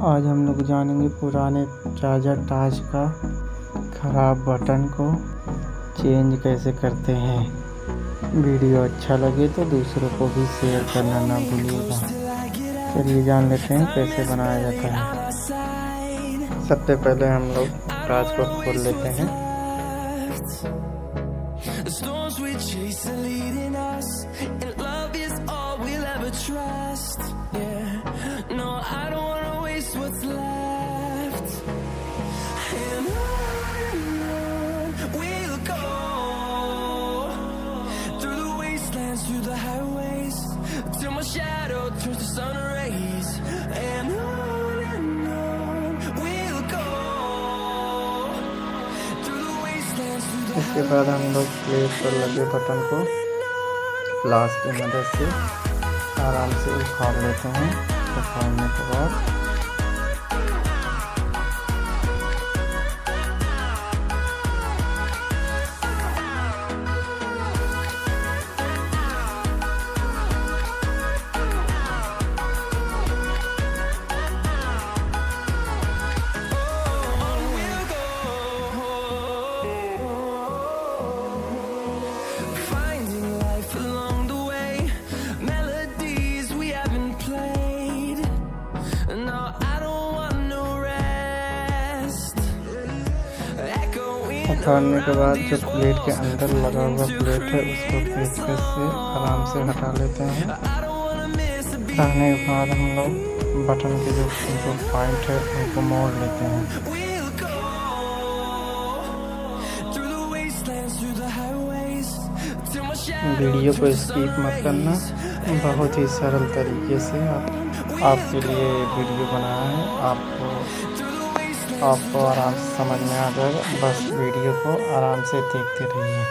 आज हम लोग जानेंगे पुराने चार्जर टॉर्च का ख़राब बटन को चेंज कैसे करते हैं। वीडियो अच्छा लगे तो दूसरों को भी शेयर करना ना भूलिएगा। चलिए जान लेते हैं कैसे बनाया जाता है। सबसे पहले हम लोग टॉर्च को खोल लेते हैं। Through the highways till my shadow turns to sun rays, and on we'll go through the wastelands, through the इसके बाद हम लोग प्लेट पर लगे बटन को फ्लास की मदद से आराम से उखाड़ लेते हैं। उखाड़ने के बाद उखाड़ने के बाद जो प्लेट के अंदर लगा हुआ प्लेट है उसको पेचकस से आराम से हटा लेते हैं। हटाने के बाद हम लोग बटन के जो पॉइंट है उनको मोड़ लेते हैं। वीडियो को स्किप मत करना, बहुत ही सरल तरीके से आपके लिए वीडियो बनाया है। आपको आराम से समझ में आ जाएगा। बस वीडियो को आराम से देखते रहिए।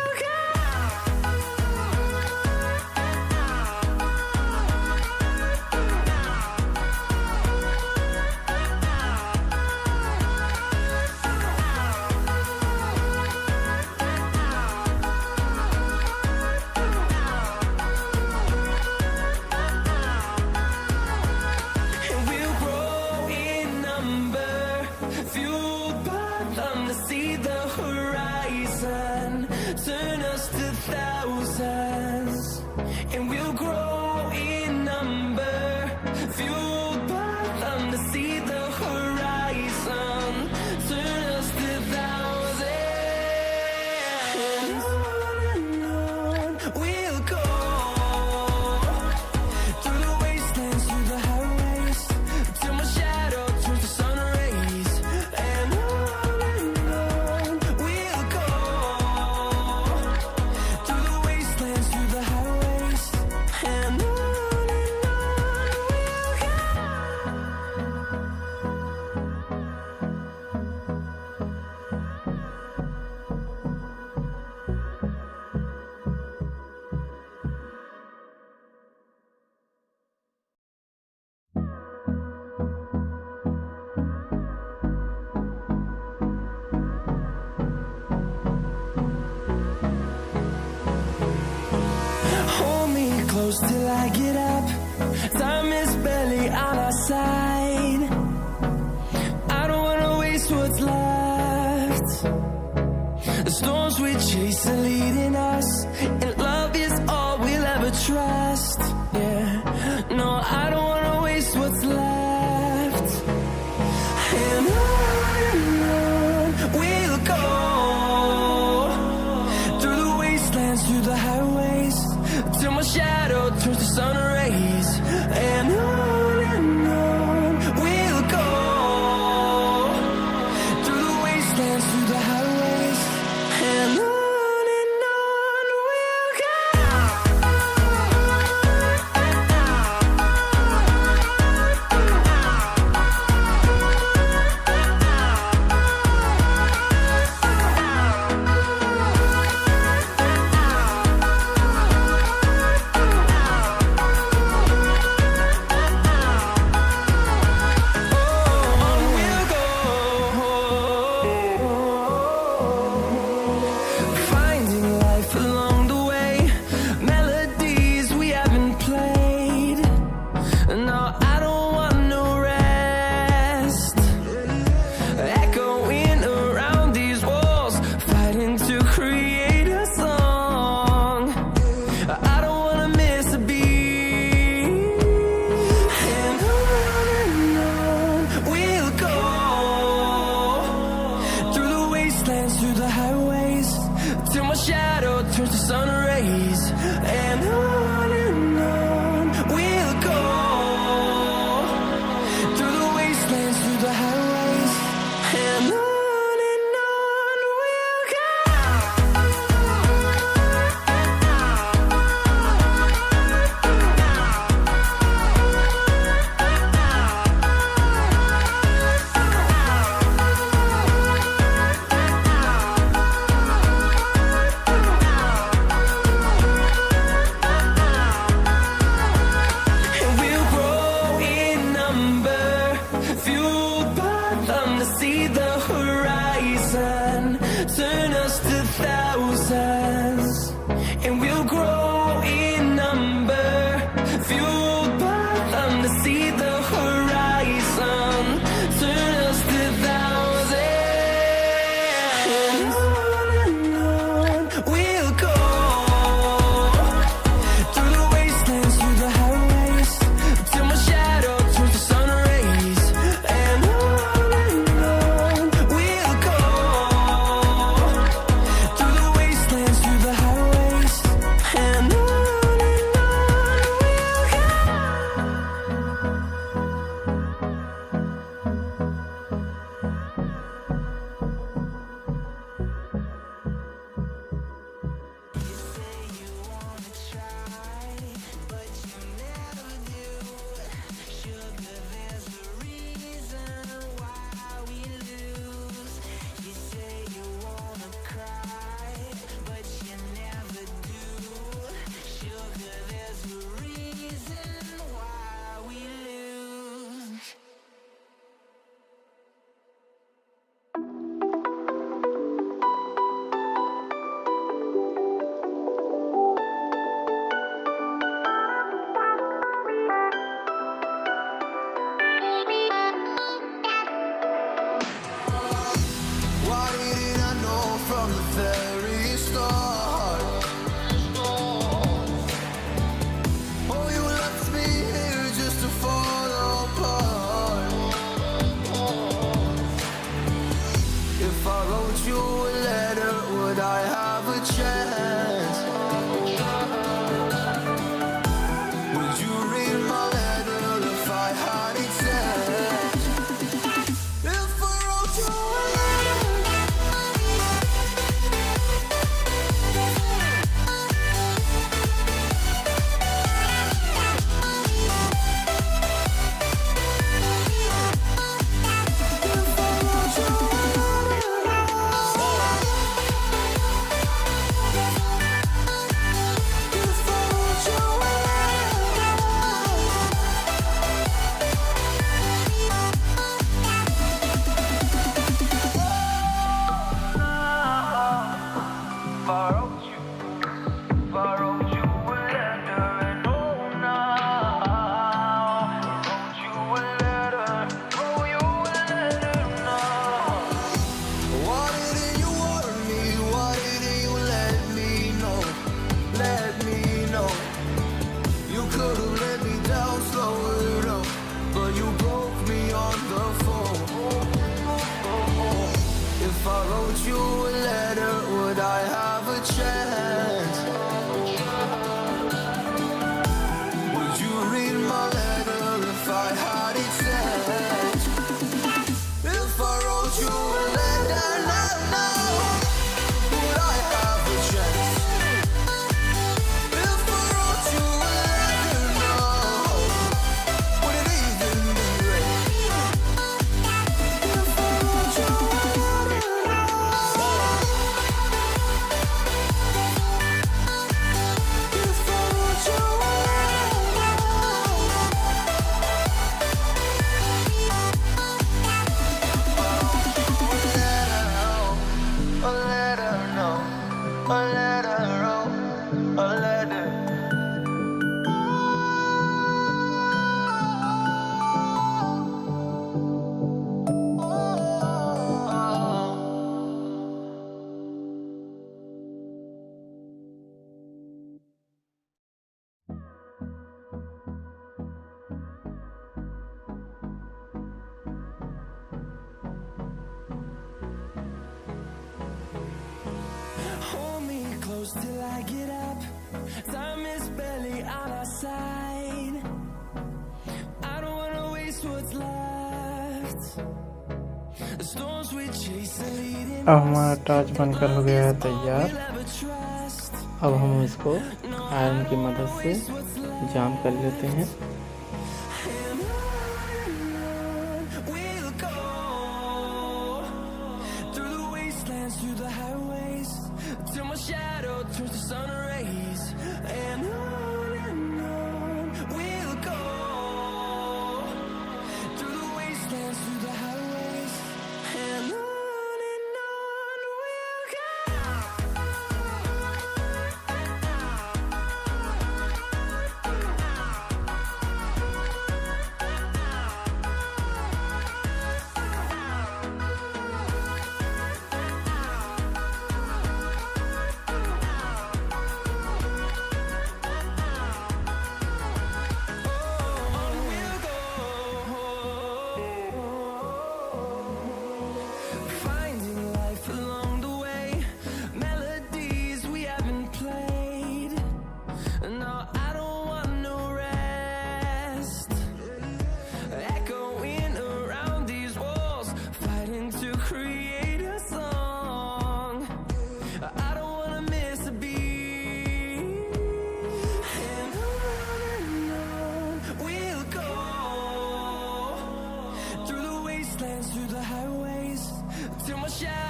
Turn us to thousands, and we'll grow in number, fueled by them to see the horizon. Turn us to thousands, and on we'll go through the wastelands, through the highways, till my shadow turns to sun rays, and on we'll go. Close till I get up. Time is barely on our side. I don't wanna waste what's left. The storms we chase are leading us, and love is all we'll ever trust. Yeah, no, I don't wanna waste what's left. And on we'll go through the wastelands, through the highways, till my shadow turns to sun rays, and on we'll go through the wastelands, through the highways, and on we'll go. fueled by them to see the horizon, turn us to thousands, and we'll grow in number, fueled by them to see the horizon, turn us to thousands, and on we'll go, through the wastelands, through the highways, till my shadow turns to sun rays, and on we'll go, through the wastelands, through the highways, and on we'll go. Why didn't I know from the very start? Oh, you left me here just to fall apart. If I wrote you a letter, would I have a chance? Would you read my letter if I had it sent? If I wrote you a If I wrote you a letter, would I have a chance? Would you read my letter if I had it sent? If I wrote you a letter now, would I have a chance? If I wrote you a letter now, would it even be read? If I wrote you a hold me close till I get up. Time is barely on our side. I don't wanna waste what's left. The storms we chase are leading अब हमारा टाच बनकर हो गया है तैयार। अब हम इसको आयरन की मदद से जाम कर लेते हैं। we'll go, through the wastelands, through the highways, till my shadow turns to sun rays, and on we'll go, through the wastelands, through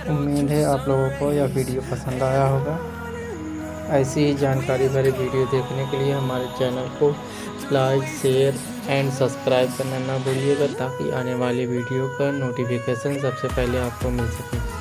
उम्मीद है आप लोगों को यह वीडियो पसंद आया होगा। ऐसी ही जानकारी भरे वीडियो देखने के लिए हमारे चैनल को लाइक, शेयर एंड सब्सक्राइब करना ना भूलिएगा, ताकि आने वाली वीडियो का नोटिफिकेशन सबसे पहले आपको मिल सके।